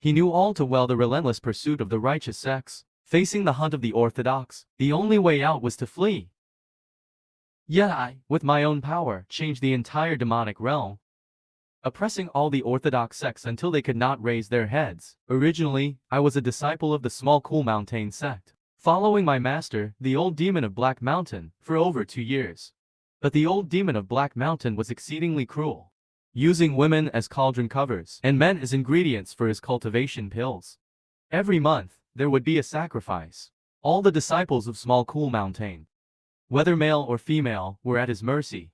He knew all too well the relentless pursuit of the righteous sects. Facing the hunt of the Orthodox, the only way out was to flee. Yet I, with my own power, changed the entire demonic realm, oppressing all the Orthodox sects until they could not raise their heads. Originally, I was a disciple of the small Cool Mountain sect, following my master, the old demon of Black Mountain, for over 2 years. But the old demon of Black Mountain was exceedingly cruel, using women as cauldron covers and men as ingredients for his cultivation pills. Every month, there would be a sacrifice. All the disciples of small Cool Mountain, whether male or female, were at his mercy.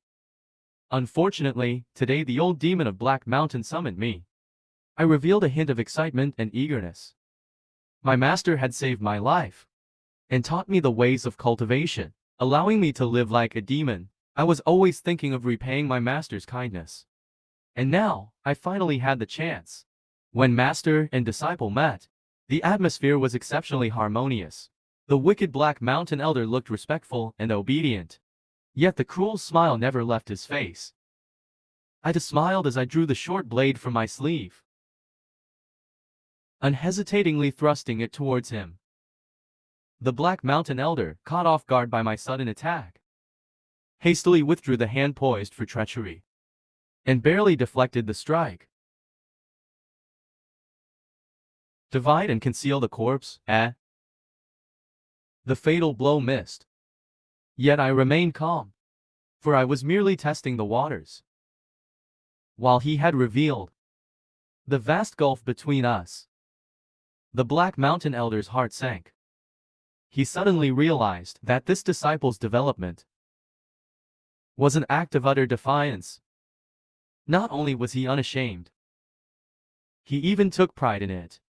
Unfortunately, today the old demon of Black Mountain summoned me. I revealed a hint of excitement and eagerness. My master had saved my life and taught me the ways of cultivation, allowing me to live like a demon. I was always thinking of repaying my master's kindness. And now, I finally had the chance. When master and disciple met, the atmosphere was exceptionally harmonious. The wicked Black Mountain elder looked respectful and obedient. Yet the cruel smile never left his face. I just smiled as I drew the short blade from my sleeve, unhesitatingly thrusting it towards him. The Black Mountain elder, caught off guard by my sudden attack, hastily withdrew the hand poised for treachery, and barely deflected the strike. Divide and conceal the corpse, eh? The fatal blow missed. Yet I remained calm, for I was merely testing the waters. While he had revealed the vast gulf between us, the Black Mountain elder's heart sank. He suddenly realized that this disciple's development was an act of utter defiance. Not only was he unashamed, he even took pride in it.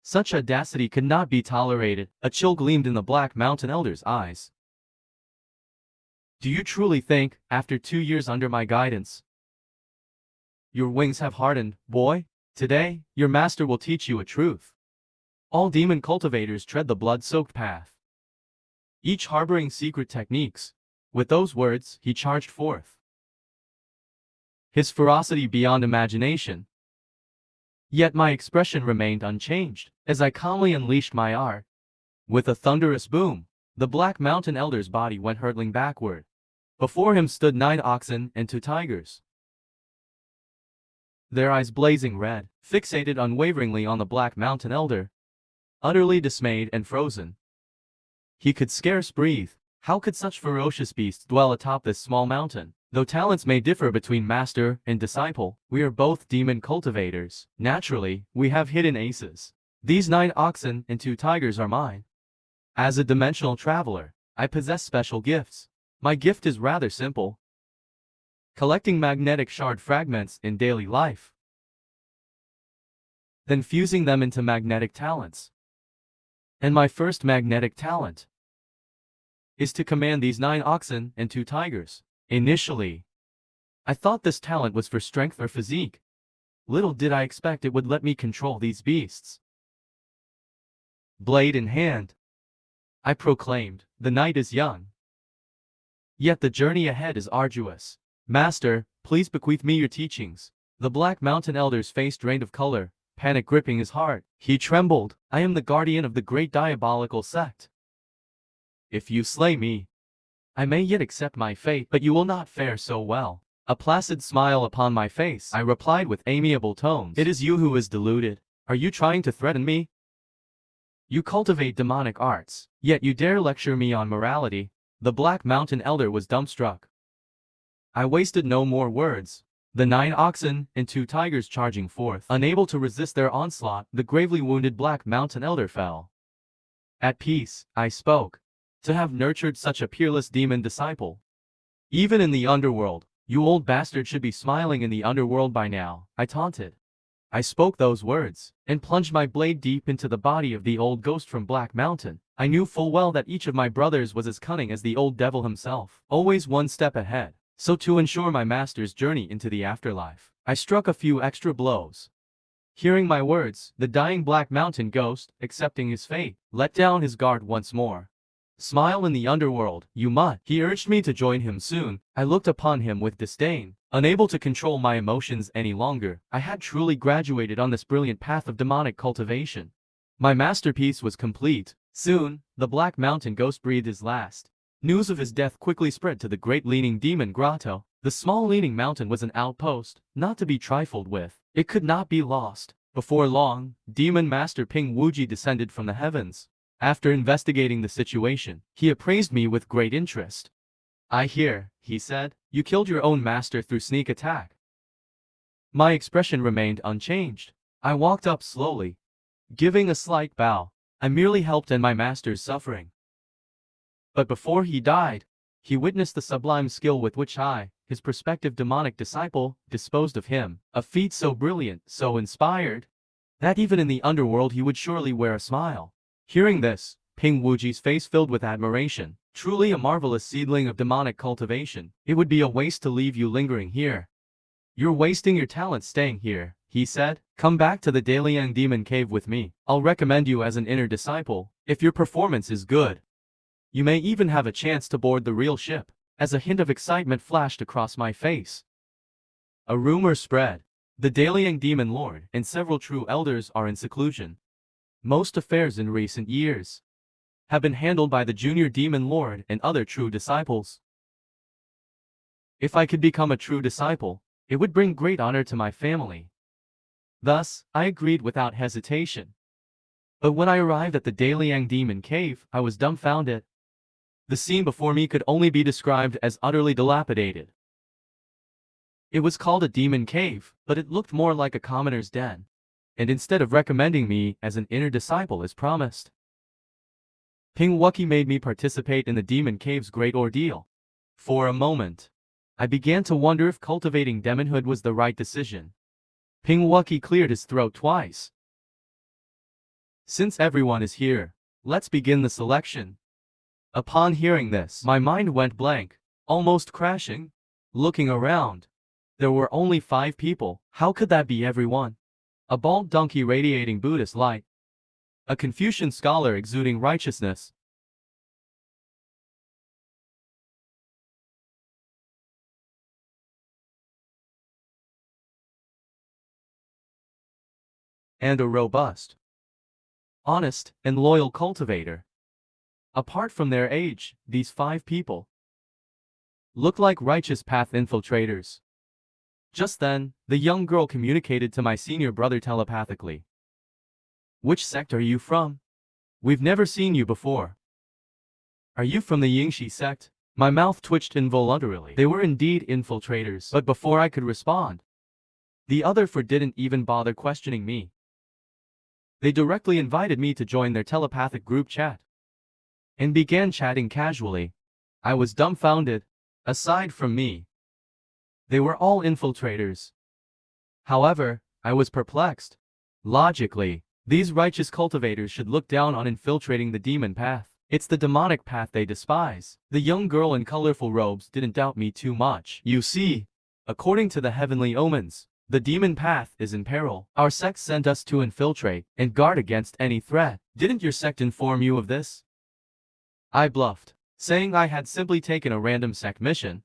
Such audacity could not be tolerated. A chill gleamed in the Black Mountain elder's eyes. Do you truly think, after 2 years under my guidance, your wings have hardened, boy? Today, your master will teach you a truth. All demon cultivators tread the blood-soaked path, each harboring secret techniques. With those words, he charged forth, his ferocity beyond imagination. Yet my expression remained unchanged, as I calmly unleashed my art. With a thunderous boom, the Black Mountain elder's body went hurtling backward. Before him stood 9 oxen and 2 tigers, their eyes blazing red, fixated unwaveringly on the Black Mountain elder. Utterly dismayed and frozen, he could scarce breathe. How could such ferocious beasts dwell atop this small mountain? Though talents may differ between master and disciple, we are both demon cultivators. Naturally, we have hidden aces. These 9 oxen and 2 tigers are mine. As a dimensional traveler, I possess special gifts. My gift is rather simple: collecting magnetic shard fragments in daily life, then fusing them into magnetic talents. And my first magnetic talent is to command these 9 oxen and 2 tigers. Initially, I thought this talent was for strength or physique. Little did I expect it would let me control these beasts. Blade in hand, I proclaimed, the night is young, yet the journey ahead is arduous. Master, please bequeath me your teachings. The Black Mountain elder's face drained of color, panic gripping his heart. He trembled. I am the guardian of the great diabolical sect. If you slay me, I may yet accept my fate, but you will not fare so well. A placid smile upon my face, I replied with amiable tones. It is you who is deluded. Are you trying to threaten me? You cultivate demonic arts, yet you dare lecture me on morality. The Black Mountain elder was dumbstruck. I wasted no more words. The 9 oxen and 2 tigers charging forth, unable to resist their onslaught, the gravely wounded Black Mountain elder fell. At peace, I spoke. To have nurtured such a peerless demon disciple, even in the underworld, you old bastard should be smiling in the underworld by now, I taunted. I spoke those words, and plunged my blade deep into the body of the old ghost from Black Mountain. I knew full well that each of my brothers was as cunning as the old devil himself, always one step ahead. So to ensure my master's journey into the afterlife, I struck a few extra blows. Hearing my words, the dying Black Mountain ghost, accepting his fate, let down his guard once more. Smile in the underworld, you mutt. He urged me to join him soon. I looked upon him with disdain, unable to control my emotions any longer. I had truly graduated on this brilliant path of demonic cultivation. My masterpiece was complete. Soon, the Black Mountain ghost breathed his last. News of his death quickly spread to the Great Leaning Demon Grotto. The small Leaning Mountain was an outpost, not to be trifled with. It could not be lost. Before long, Demon Master Ping Wuji descended from the heavens. After investigating the situation, he appraised me with great interest. I hear, he said, you killed your own master through sneak attack. My expression remained unchanged. I walked up slowly, giving a slight bow. I merely helped end my master's suffering. But before he died, he witnessed the sublime skill with which I, his prospective demonic disciple, disposed of him, a feat so brilliant, so inspired, that even in the underworld he would surely wear a smile. Hearing this, Ping Wuji's face filled with admiration. Truly a marvelous seedling of demonic cultivation. It would be a waste to leave you lingering here. You're wasting your talent staying here, he said. Come back to the Daliang Demon Cave with me. I'll recommend you as an inner disciple. If your performance is good, you may even have a chance to board the real ship. As a hint of excitement flashed across my face, a rumor spread. The Daliang Demon Lord and several true elders are in seclusion. Most affairs in recent years have been handled by the Junior Demon Lord and other true disciples. If I could become a true disciple, it would bring great honor to my family. Thus, I agreed without hesitation. But when I arrived at the Daliang Demon Cave, I was dumbfounded. The scene before me could only be described as utterly dilapidated. It was called a demon cave, but it looked more like a commoner's den. And instead of recommending me as an inner disciple as promised, Ping Wuki made me participate in the demon cave's great ordeal. For a moment, I began to wonder if cultivating demonhood was the right decision. Ping Wuki cleared his throat twice. Since everyone is here, let's begin the selection. Upon hearing this, my mind went blank, almost crashing. Looking around, there were only 5 people. How could that be everyone? A bald donkey radiating Buddhist light. A Confucian scholar exuding righteousness. And a robust, honest, and loyal cultivator. Apart from their age, these 5 people looked like righteous path infiltrators. Just then, the young girl communicated to my senior brother telepathically. Which sect are you from? We've never seen you before. Are you from the Yingxi sect? My mouth twitched involuntarily. They were indeed infiltrators, but before I could respond, the other 4 didn't even bother questioning me. They directly invited me to join their telepathic group chat, and began chatting casually. I was dumbfounded. Aside from me, they were all infiltrators. However, I was perplexed. Logically, these righteous cultivators should look down on infiltrating the demon path. It's the demonic path they despise. The young girl in colorful robes didn't doubt me too much. You see, according to the heavenly omens, the demon path is in peril. Our sect sent us to infiltrate and guard against any threat. Didn't your sect inform you of this? I bluffed, saying I had simply taken a random sect mission.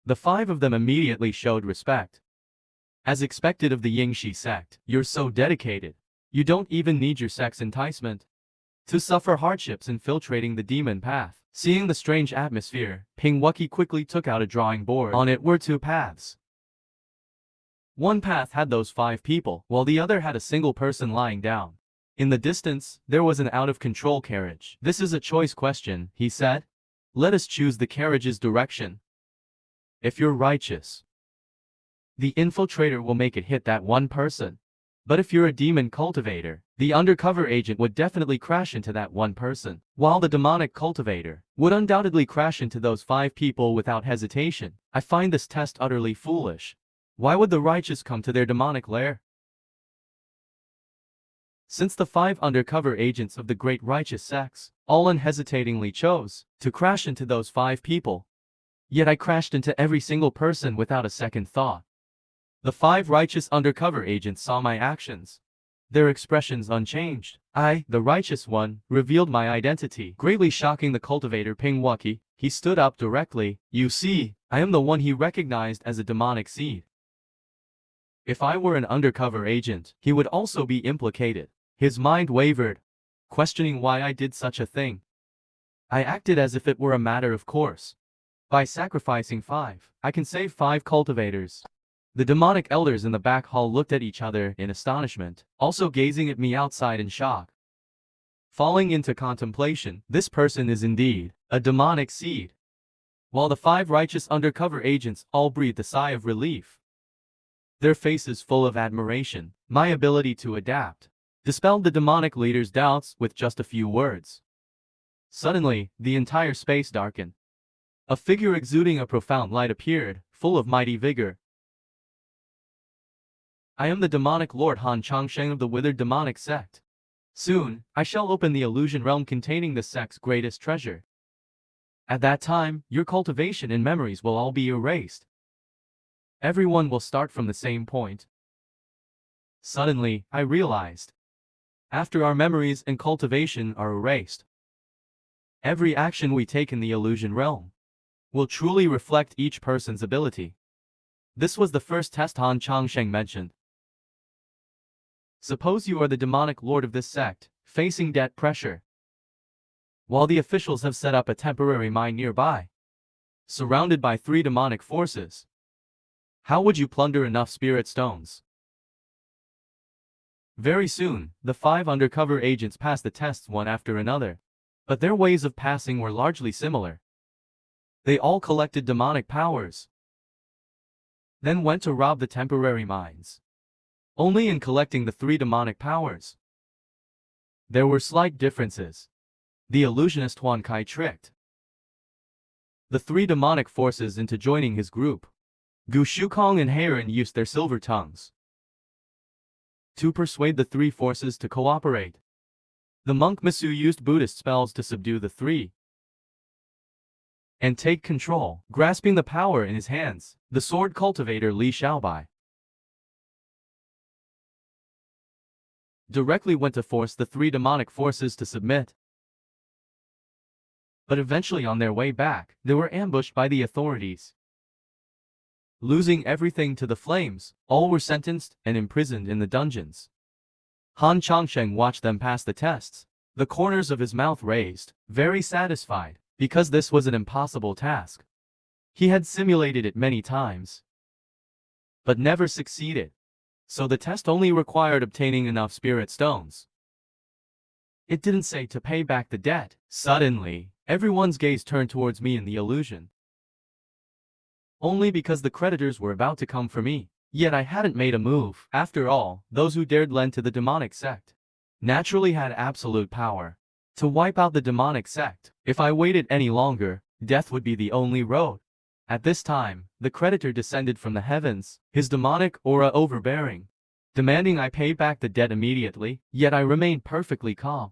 The 5 of them immediately showed respect. As expected of the Yingxi sect, you're so dedicated. You don't even need your sect's enticement to suffer hardships infiltrating the demon path. Seeing the strange atmosphere, Ping Wuki quickly took out a drawing board. On it were 2 paths. One path had those 5 people, while the other had a single person lying down. In the distance, there was an out-of-control carriage. This is a choice question, he said. Let us choose the carriage's direction. If you're righteous, the infiltrator will make it hit that one person. But if you're a demon cultivator, the undercover agent would definitely crash into that one person, while the demonic cultivator would undoubtedly crash into those 5 people without hesitation. I find this test utterly foolish. Why would the righteous come to their demonic lair? Since the 5 undercover agents of the great righteous sects all unhesitatingly chose to crash into those 5 people, yet I crashed into every single person without a second thought. The 5 righteous undercover agents saw my actions their expressions unchanged. I, the righteous one, revealed my identity, greatly shocking the cultivator Ping Waki. He stood up directly. You see, I am the one he recognized as a demonic seed. If I were an undercover agent, he would also be implicated. His mind wavered, questioning why I did such a thing. I acted as if it were a matter of course. By sacrificing 5, I can save 5 cultivators. The demonic elders in the back hall looked at each other in astonishment, also gazing at me outside in shock. Falling into contemplation, this person is indeed a demonic seed. While the 5 righteous undercover agents all breathed a sigh of relief. Their faces full of admiration. My ability to adapt dispelled the demonic leader's doubts with just a few words. Suddenly, the entire space darkened. A figure exuding a profound light appeared, full of mighty vigor. I am the demonic lord Han Changsheng of the withered demonic sect. Soon, I shall open the illusion realm containing the sect's greatest treasure. At that time, your cultivation and memories will all be erased. Everyone will start from the same point. Suddenly, I realized. After our memories and cultivation are erased, every action we take in the illusion realm will truly reflect each person's ability. This was the first test Han Changsheng mentioned. Suppose you are the demonic lord of this sect, facing debt pressure, while the officials have set up a temporary mine nearby, surrounded by 3 demonic forces. How would you plunder enough spirit stones? Very soon, the 5 undercover agents passed the tests one after another, but their ways of passing were largely similar. They all collected demonic powers, then went to rob the temporary mines. Only in collecting the 3 demonic powers, there were slight differences. The illusionist Huan Kai tricked the 3 demonic forces into joining his group. Gu Shukong and Heiran used their silver tongues to persuade the 3 forces to cooperate. The monk Misu used Buddhist spells to subdue the 3 and take control, grasping the power in his hands. The sword cultivator Li Xiaobai directly went to force the 3 demonic forces to submit. But eventually on their way back, they were ambushed by the authorities. Losing everything to the flames, all were sentenced and imprisoned in the dungeons. Han Changsheng watched them pass the tests, the corners of his mouth raised, very satisfied, because this was an impossible task. He had simulated it many times, but never succeeded. So the test only required obtaining enough spirit stones. It didn't say to pay back the debt. Suddenly, everyone's gaze turned towards me in the illusion. Only because the creditors were about to come for me. Yet I hadn't made a move. After all, those who dared lend to the demonic sect naturally had absolute power to wipe out the demonic sect. If I waited any longer, death would be the only road. At this time, the creditor descended from the heavens, his demonic aura overbearing, demanding I pay back the debt immediately, yet I remained perfectly calm.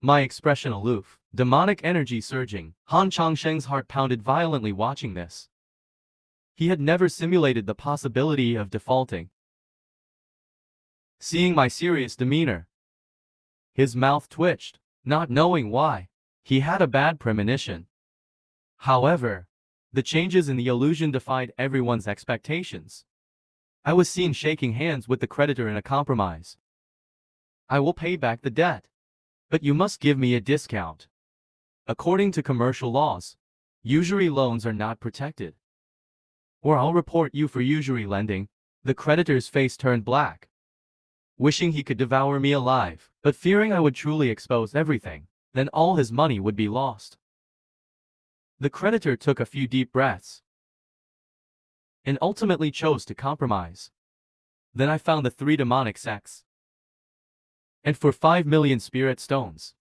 My expression aloof, demonic energy surging. Han Changsheng's heart pounded violently watching this. He had never simulated the possibility of defaulting. Seeing my serious demeanor, his mouth twitched, not knowing why. He had a bad premonition. However, the changes in the illusion defied everyone's expectations. I was seen shaking hands with the creditor in a compromise. I will pay back the debt, but you must give me a discount. According to commercial laws, usury loans are not protected. Or I'll report you for usury lending. The creditor's face turned black, wishing he could devour me alive, but fearing I would truly expose everything, then all his money would be lost. The creditor took a few deep breaths and ultimately chose to compromise. Then I found the 3 demonic sects, and for 5 million spirit stones,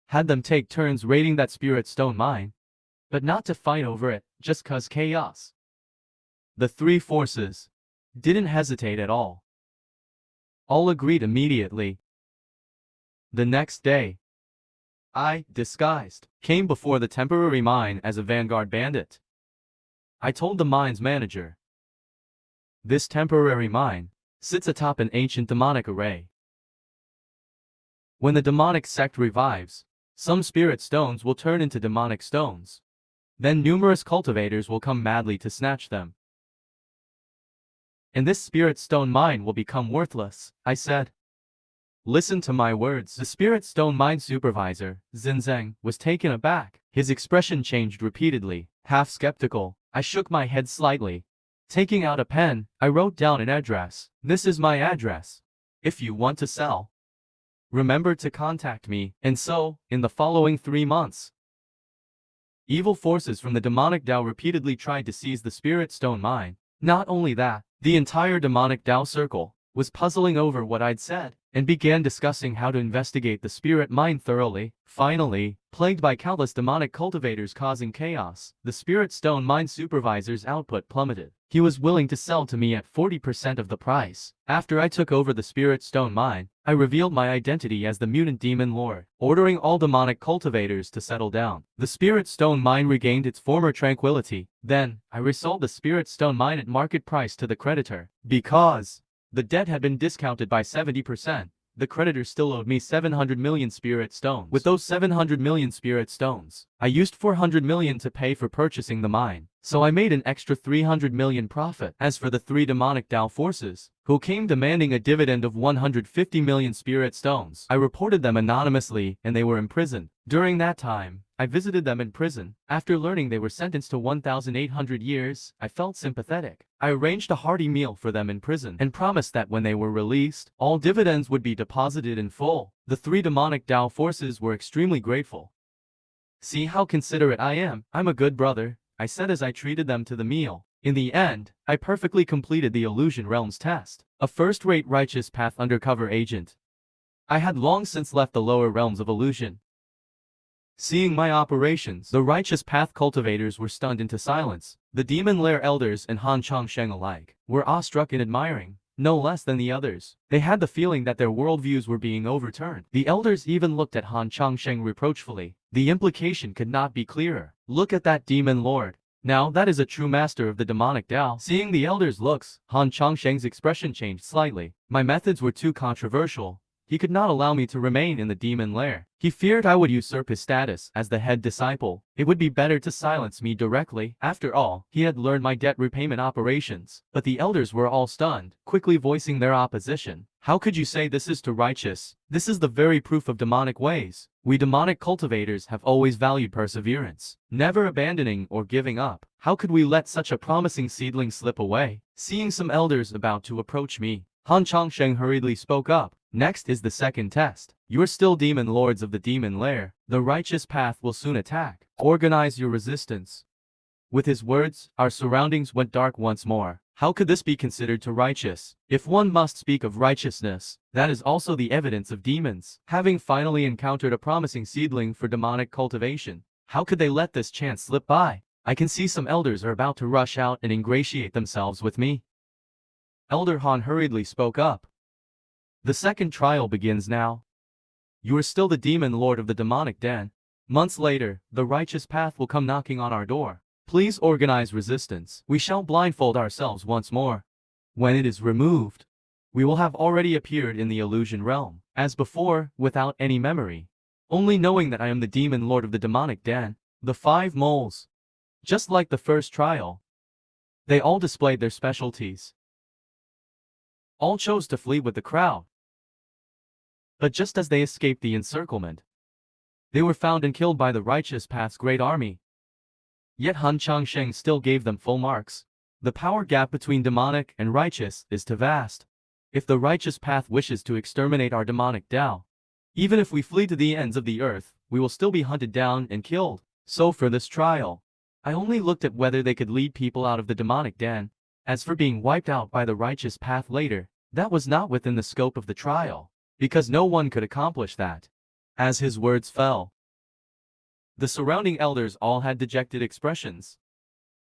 had them take turns raiding that spirit stone mine, but not to fight over it, just 'cause chaos. The 3 forces didn't hesitate at all. All agreed immediately. The next day, I, disguised, came before the temporary mine as a vanguard bandit. I told the mine's manager, this temporary mine sits atop an ancient demonic array. When the demonic sect revives, some spirit stones will turn into demonic stones. Then numerous cultivators will come madly to snatch them. And this spirit stone mine will become worthless, I said. Listen to my words. The spirit stone mine supervisor, Zinzeng, was taken aback. His expression changed repeatedly, half skeptical. I shook my head slightly. Taking out a pen, I wrote down an address. This is my address. If you want to sell, remember to contact me. And so, in the following 3 months, evil forces from the demonic Tao repeatedly tried to seize the spirit stone mine. Not only that, the entire demonic Tao circle was puzzling over what I'd said, and began discussing how to investigate the spirit mine thoroughly. Finally, plagued by countless demonic cultivators causing chaos, the spirit stone mine supervisor's output plummeted. He was willing to sell to me at 40% of the price. After I took over the spirit stone mine, I revealed my identity as the mutant demon lord, ordering all demonic cultivators to settle down. The spirit stone mine regained its former tranquility. Then, I resold the spirit stone mine at market price to the creditor. Because the debt had been discounted by 70%. The creditor still owed me 700 million spirit stones. With those 700 million spirit stones, I used 400 million to pay for purchasing the mine, so I made an extra 300 million profit. As for the 3 demonic Tao forces, who came demanding a dividend of 150 million spirit stones, I reported them anonymously and they were imprisoned. During that time, I visited them in prison. After learning they were sentenced to 1,800 years, I felt sympathetic. I arranged a hearty meal for them in prison and promised that when they were released, all dividends would be deposited in full. The 3 demonic Tao forces were extremely grateful. See how considerate I am. I'm a good brother, I said as I treated them to the meal. In the end, I perfectly completed the Illusion Realms test. A first-rate righteous path undercover agent. I had long since left the lower realms of illusion. Seeing my operations, the righteous path cultivators were stunned into silence. The demon lair elders and Han Changsheng alike were awestruck and admiring, no less than the others. They had the feeling that their worldviews were being overturned. The elders even looked at Han Changsheng reproachfully. The implication could not be clearer. Look at that demon lord. Now that is a true master of the demonic Tao. Seeing the elders' looks, Han Changsheng's expression changed slightly. My methods were too controversial. He could not allow me to remain in the demon lair. He feared I would usurp his status as the head disciple. It would be better to silence me directly. After all, he had learned my debt repayment operations. But the elders were all stunned, quickly voicing their opposition. How could you say this is too righteous? This is the very proof of demonic ways. We demonic cultivators have always valued perseverance, never abandoning or giving up. How could we let such a promising seedling slip away? Seeing some elders about to approach me, Han Changsheng hurriedly spoke up. Next is the second test. You're still demon lords of the demon lair. The righteous path will soon attack. Organize your resistance. With his words, our surroundings went dark once more. How could this be considered too righteous? If one must speak of righteousness, that is also the evidence of demons. Having finally encountered a promising seedling for demonic cultivation, how could they let this chance slip by? I can see some elders are about to rush out and ingratiate themselves with me. Elder Han hurriedly spoke up. The second trial begins now. You are still the demon lord of the demonic den. Months later, the righteous path will come knocking on our door. Please organize resistance. We shall blindfold ourselves once more. When it is removed, we will have already appeared in the illusion realm. As before, without any memory. Only knowing that I am the demon lord of the demonic den. The 5 moles. Just like the first trial. They all displayed their specialties. All chose to flee with the crowd. But just as they escaped the encirclement, they were found and killed by the righteous path's great army. Yet Han Changsheng still gave them full marks. The power gap between demonic and righteous is too vast. If the righteous path wishes to exterminate our demonic Tao, even if we flee to the ends of the earth, we will still be hunted down and killed. So for this trial, I only looked at whether they could lead people out of the demonic den. As for being wiped out by the righteous path later, that was not within the scope of the trial, because no one could accomplish that. As his words fell, the surrounding elders all had dejected expressions,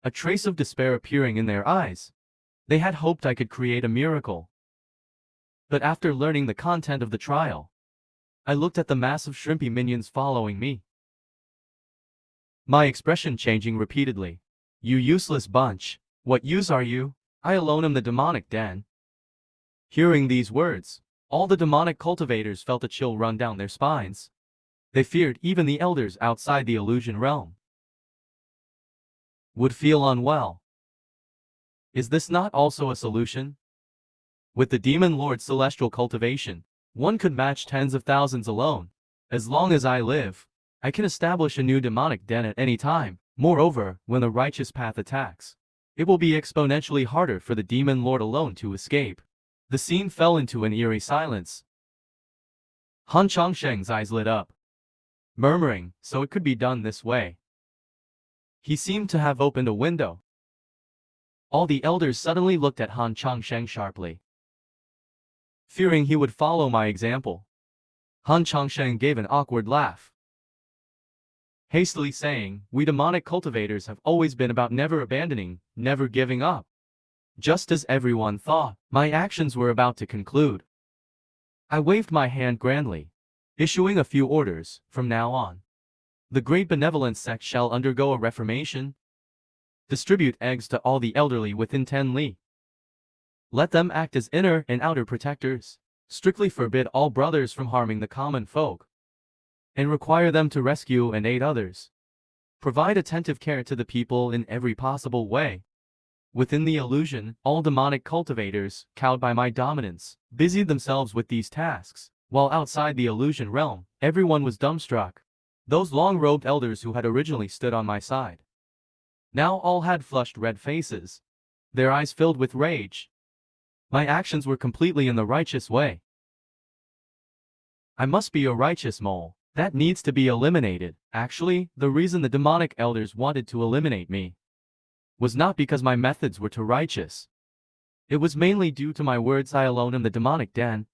a trace of despair appearing in their eyes. They had hoped I could create a miracle. But after learning the content of the trial, I looked at the mass of shrimpy minions following me, my expression changing repeatedly. You useless bunch. What use are you? I alone am the demonic den. Hearing these words, all the demonic cultivators felt a chill run down their spines. They feared even the elders outside the illusion realm would feel unwell. Is this not also a solution? With the Demon Lord's celestial cultivation, one could match tens of thousands alone. As long as I live, I can establish a new demonic den at any time. Moreover, when the righteous path attacks, it will be exponentially harder for the Demon Lord alone to escape. The scene fell into an eerie silence. Han Changsheng's eyes lit up, murmuring, so it could be done this way. He seemed to have opened a window. All the elders suddenly looked at Han Changsheng sharply, fearing he would follow my example. Han Changsheng gave an awkward laugh, hastily saying, "We demonic cultivators have always been about never abandoning, never giving up." Just as everyone thought, my actions were about to conclude. I waved my hand grandly, issuing a few orders. From now on, the great benevolent sect shall undergo a reformation. Distribute eggs to all the elderly within 10 li. Let them act as inner and outer protectors. Strictly forbid all brothers from harming the common folk, and require them to rescue and aid others. Provide attentive care to the people in every possible way. Within the illusion, all demonic cultivators, cowed by my dominance, busied themselves with these tasks, while outside the illusion realm, everyone was dumbstruck. Those long-robed elders who had originally stood on my side now all had flushed red faces, their eyes filled with rage. My actions were completely in the righteous way. I must be a righteous mole. That needs to be eliminated. Actually, the reason the demonic elders wanted to eliminate me was not because my methods were too righteous. It was mainly due to my words I alone am the demonic den.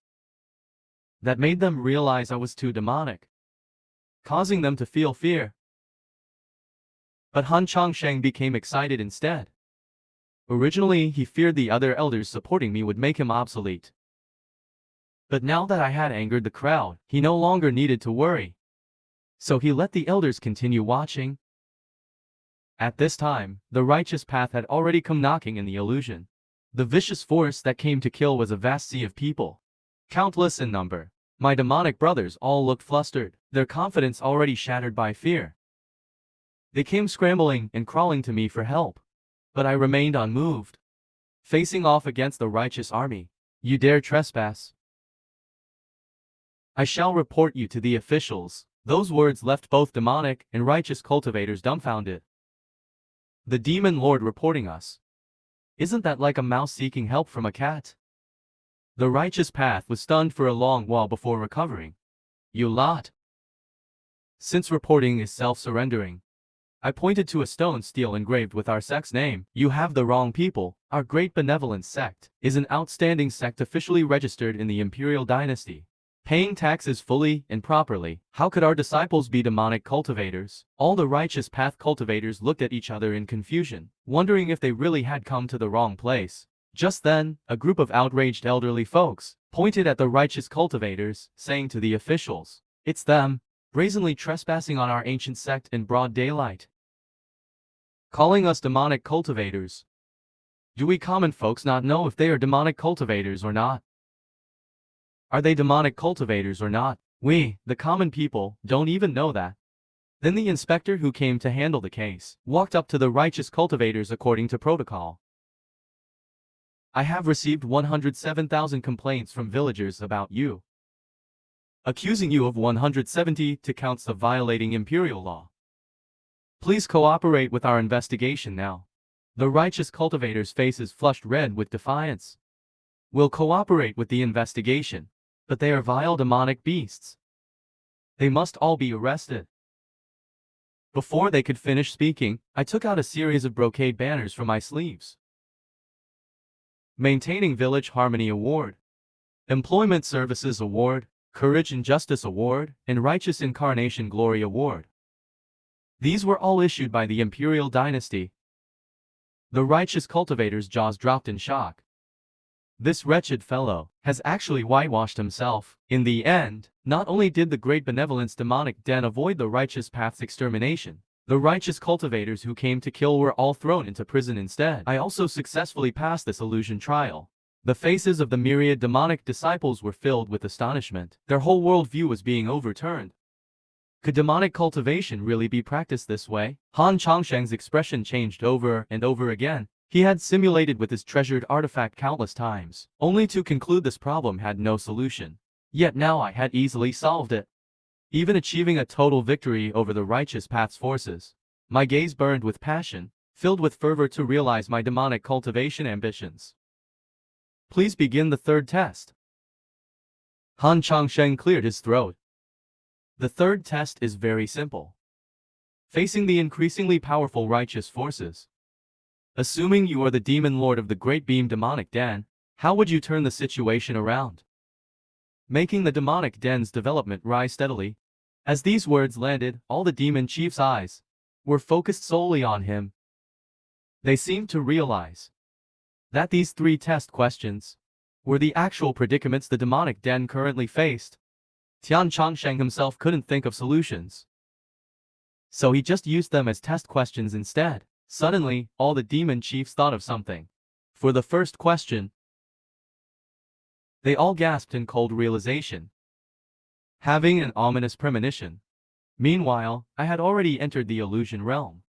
That made them realize I was too demonic, causing them to feel fear. But Han Changsheng became excited instead. Originally, he feared the other elders supporting me would make him obsolete. But now that I had angered the crowd, he no longer needed to worry. So he let the elders continue watching. At this time, the righteous path had already come knocking in the illusion. The vicious force that came to kill was a vast sea of people, countless in number. My demonic brothers all looked flustered, their confidence already shattered by fear. They came scrambling and crawling to me for help. But I remained unmoved, facing off against the righteous army. You dare trespass? I shall report you to the officials. Those words left both demonic and righteous cultivators dumbfounded. The demon lord reporting us. Isn't that like a mouse seeking help from a cat? The righteous path was stunned for a long while before recovering. You lot. Since reporting is self-surrendering, I pointed to a stone stele engraved with our sect's name. You have the wrong people. Our great benevolent sect is an outstanding sect officially registered in the imperial dynasty, paying taxes fully and properly. How could our disciples be demonic cultivators? All the righteous path cultivators looked at each other in confusion, wondering if they really had come to the wrong place. Just then, a group of outraged elderly folks pointed at the righteous cultivators, saying to the officials, "It's them, brazenly trespassing on our ancient sect in broad daylight, calling us demonic cultivators. Do we common folks not know if they are demonic cultivators or not? Are they demonic cultivators or not? We, the common people, don't even know that." Then the inspector who came to handle the case walked up to the righteous cultivators according to protocol. I have received 107,000 complaints from villagers about you, accusing you of 172 counts of violating imperial law. Please cooperate with our investigation now. The righteous cultivators' faces flushed red with defiance. We'll cooperate with the investigation, but they are vile demonic beasts. They must all be arrested. Before they could finish speaking, I took out a series of brocade banners from my sleeves. Maintaining Village Harmony Award, Employment Services Award, Courage and Justice Award, and Righteous Incarnation Glory Award. These were all issued by the imperial dynasty. The righteous cultivator's jaws dropped in shock. This wretched fellow has actually whitewashed himself. In the end, not only did the great benevolence demonic den avoid the righteous path's extermination, the righteous cultivators who came to kill were all thrown into prison instead. I also successfully passed this illusion trial. The faces of the myriad demonic disciples were filled with astonishment. Their whole worldview was being overturned. Could demonic cultivation really be practiced this way? Han Changsheng's expression changed over and over again. He had simulated with his treasured artifact countless times, only to conclude this problem had no solution. Yet now I had easily solved it, even achieving a total victory over the righteous path's forces. My gaze burned with passion, filled with fervor to realize my demonic cultivation ambitions. Please begin the third test. Han Changsheng cleared his throat. The third test is very simple. Facing the increasingly powerful righteous forces. Assuming you are the demon lord of the Great Beam Demonic Den, how would you turn the situation around? Making the demonic den's development rise steadily. As these words landed, all the demon chief's eyes were focused solely on him. They seemed to realize that these three test questions were the actual predicaments the demonic den currently faced. Tian Changsheng himself couldn't think of solutions, so he just used them as test questions instead. Suddenly, all the demon chiefs thought of something. For the first question, they all gasped in cold realization, having an ominous premonition. Meanwhile, I had already entered the illusion realm.